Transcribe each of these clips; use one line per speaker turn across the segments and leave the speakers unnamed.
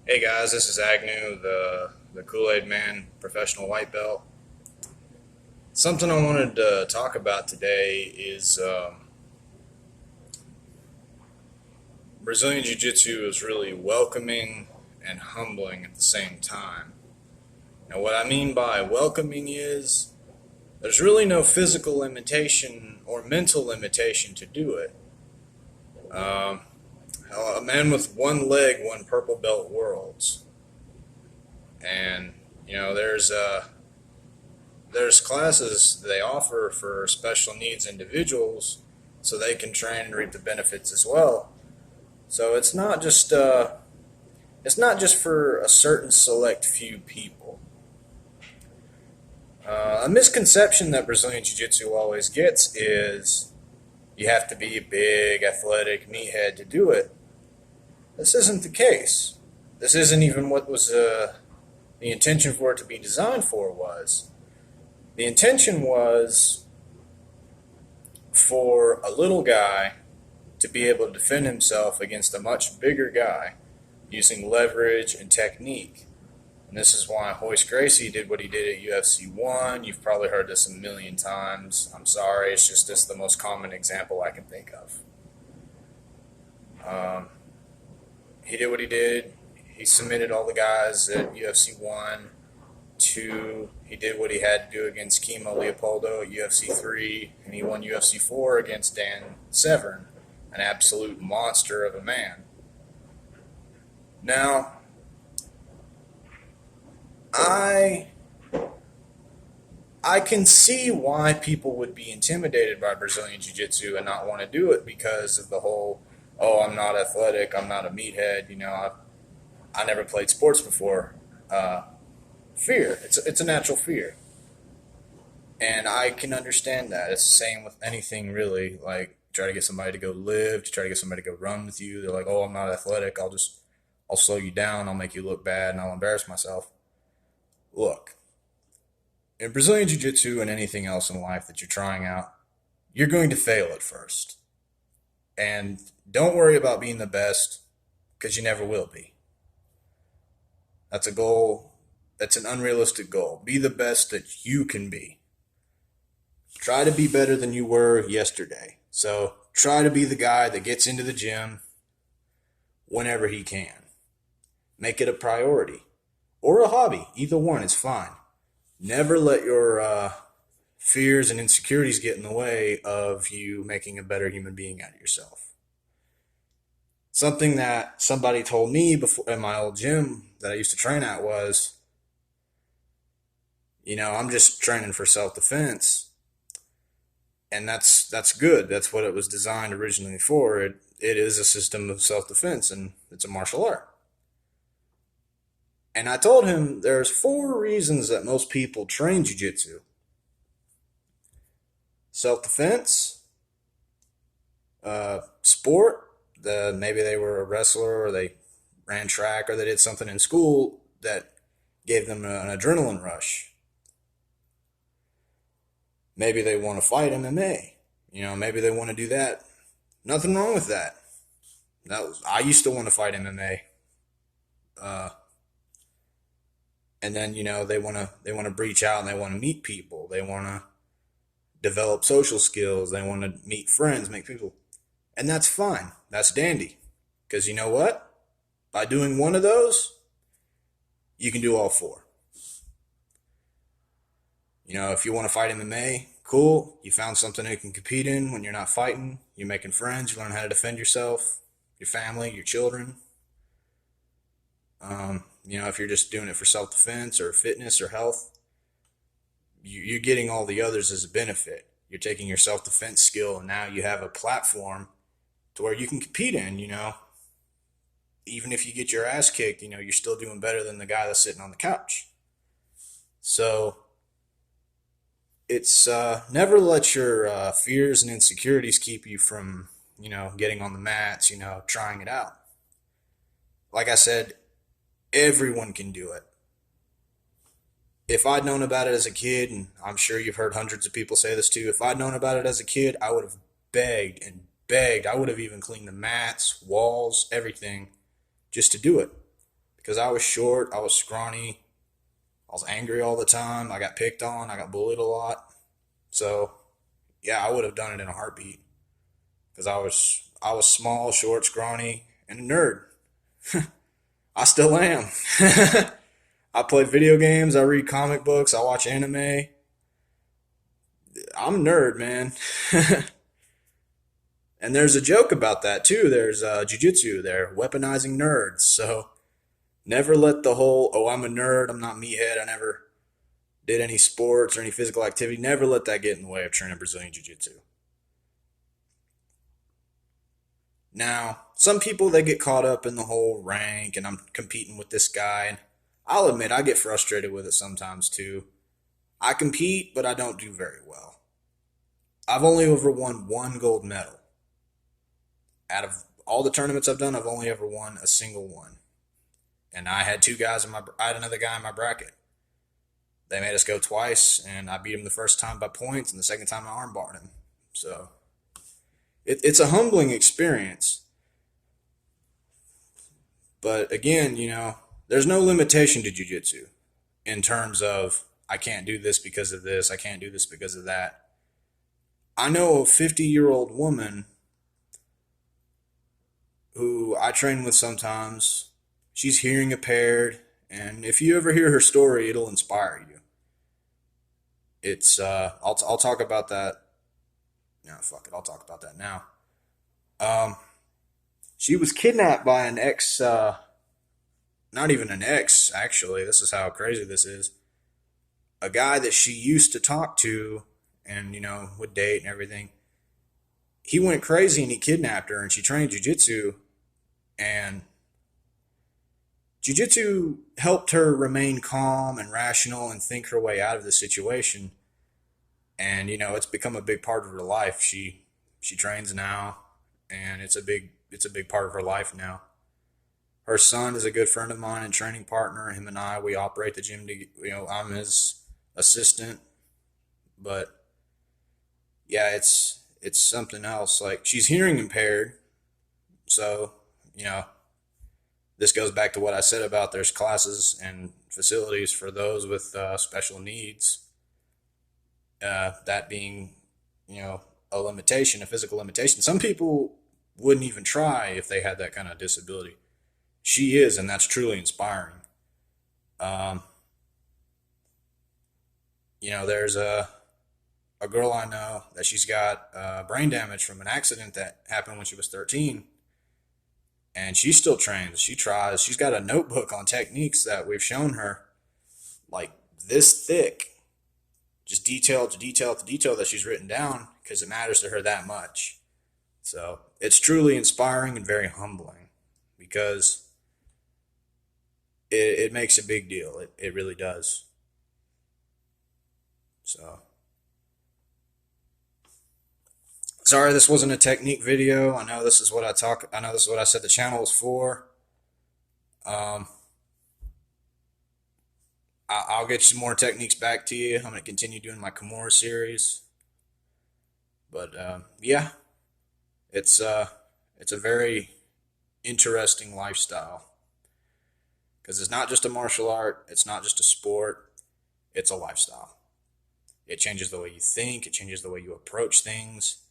Hey guys, this is Agnew, the Kool-Aid Man, professional white belt. Something I wanted to talk about today is Brazilian Jiu-Jitsu is really welcoming and humbling at the same time. Now, what I mean by welcoming is there's really no physical limitation or mental limitation to do it. Um, a man with one leg won purple belt worlds, and there's classes they offer for special needs individuals so they can train and reap the benefits as well. So it's not just for a certain select few people. A misconception that Brazilian Jiu Jitsu always gets is you have to be a big, athletic meathead to do it. This isn't the case. This isn't even what was the intention for it to be designed for was. The intention was for a little guy to be able to defend himself against a much bigger guy using leverage and technique. And this is why Hoist Gracie did what he did at UFC 1. You've probably heard this a million times. I'm sorry, it's just this the most common example I can think of. Um, he did what he did. He submitted all the guys at UFC 1. 2, he did what he had to do against Kimo Leopoldo at UFC 3, and he won UFC 4 against Dan Severn, an absolute monster of a man. Now, I I can see why people would be intimidated by Brazilian Jiu Jitsu and not want to do it because of the whole, oh, I'm not athletic, I'm not a meathead, I never played sports before. Fear. It's a natural fear. And I can understand that. It's the same with anything really. Like try to get somebody to go live, to try to get somebody to go run with you. They're like, oh, I'm not athletic. I'll slow you down. I'll make you look bad, and I'll embarrass myself. Look, in Brazilian Jiu Jitsu and anything else in life that you're trying out, you're going to fail at first. And don't worry about being the best because you never will be. That's a goal. That's an unrealistic goal. Be the best that you can be. Try to be better than you were yesterday. So try to be the guy that gets into the gym whenever he can. Make it a priority or a hobby. Either one is fine. Never let your fears and insecurities get in the way of you making a better human being out of yourself. Something that somebody told me before at my old gym that I used to train at was, I'm just training for self defense, and that's good. That's what it was designed originally for. It is a system of self defense, and it's a martial art. And I told him there's four reasons that most people train jujitsu: self defense, sport. Maybe they were a wrestler or they ran track or they did something in school that gave them an adrenaline rush. Maybe they want to fight MMA. Maybe they want to do that. Nothing wrong with that. I used to want to fight MMA. Uh, and then they want to breach out and they want to meet people. They want to develop social skills. They want to meet friends, make people, and that's fine. That's dandy. Because you know what? By doing one of those, you can do all four. If you want to fight MMA, cool. You found something you can compete in when you're not fighting. You're making friends. You learn how to defend yourself, your family, your children. If you're just doing it for self defense or fitness or health, you're getting all the others as a benefit. You're taking your self defense skill and now you have a platform to where you can compete in. Even if you get your ass kicked, you're still doing better than the guy that's sitting on the couch. So it's never let your fears and insecurities keep you from getting on the mats, trying it out. Like I said, everyone can do it. If I'd known about it as a kid, and I'm sure you've heard hundreds of people say this too, if I'd known about it as a kid, I would have begged and begged. I would have even cleaned the mats, walls, everything just to do it because I was short, I was scrawny, I was angry all the time, I got picked on, I got bullied a lot. So yeah, I would have done it in a heartbeat because I was small, short, scrawny, and a nerd. I still am. I play video games, I read comic books, I watch anime. I'm a nerd, man. And there's a joke about that too. There's jujitsu. They're weaponizing nerds. So never let the whole "oh, I'm a nerd, I'm not meathead, I never did any sports or any physical activity." Never let that get in the way of training Brazilian jiu-jitsu. Now, some people they get caught up in the whole rank and I'm competing with this guy. And I'll admit I get frustrated with it sometimes too. I compete, but I don't do very well. I've only ever won one gold medal. Out of all the tournaments I've done, I've only ever won a single one. And I had another guy in my bracket. They made us go twice, and I beat him the first time by points, and the second time I armbarred him. So it's a humbling experience. But again, there's no limitation to jujitsu in terms of I can't do this because of this, I can't do this because of that. I know a 50-year-old woman who I train with sometimes. She's hearing impaired, and if you ever hear her story, it'll inspire you. I'll talk about that. No, fuck it. I'll talk about that now. Um, she was kidnapped by an ex. Not even an ex, actually. This is how crazy this is. A guy that she used to talk to, and would date and everything. He went crazy and he kidnapped her, and she trained jujitsu, and jujitsu helped her remain calm and rational and think her way out of the situation. And it's become a big part of her life. She trains now, and it's a big part of her life now. Her son is a good friend of mine and training partner. Him and I, we operate the gym. I'm his assistant, but yeah, it's something else. Like, she's hearing impaired, so you know this goes back to what I said about there's classes and facilities for those with special needs. That being, a limitation, a physical limitation. Some people wouldn't even try if they had that kind of disability. She is, and that's truly inspiring. Um, there's a girl I know that she's got brain damage from an accident that happened when she was 13, and she still trains. She tries. She's got a notebook on techniques that we've shown her, like this thick, just detail to detail to detail that she's written down because it matters to her that much. So it's truly inspiring and very humbling because it makes a big deal. It really does. So sorry this wasn't a technique video. I know this is what I said the channel was for. Um, I'll get some more techniques back to you. I'm going to continue doing my Kimura series. But yeah, it's a very interesting lifestyle because it's not just a martial art, it's not just a sport, it's a lifestyle. It changes the way you think, it changes the way you approach things.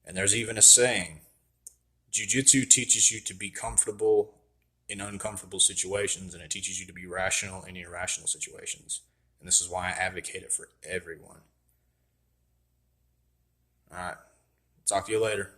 And there's even a saying, Jiu-Jitsu teaches you to be comfortable in uncomfortable situations, and it teaches you to be rational in irrational situations. And this is why I advocate it for everyone. All right. Talk to you later.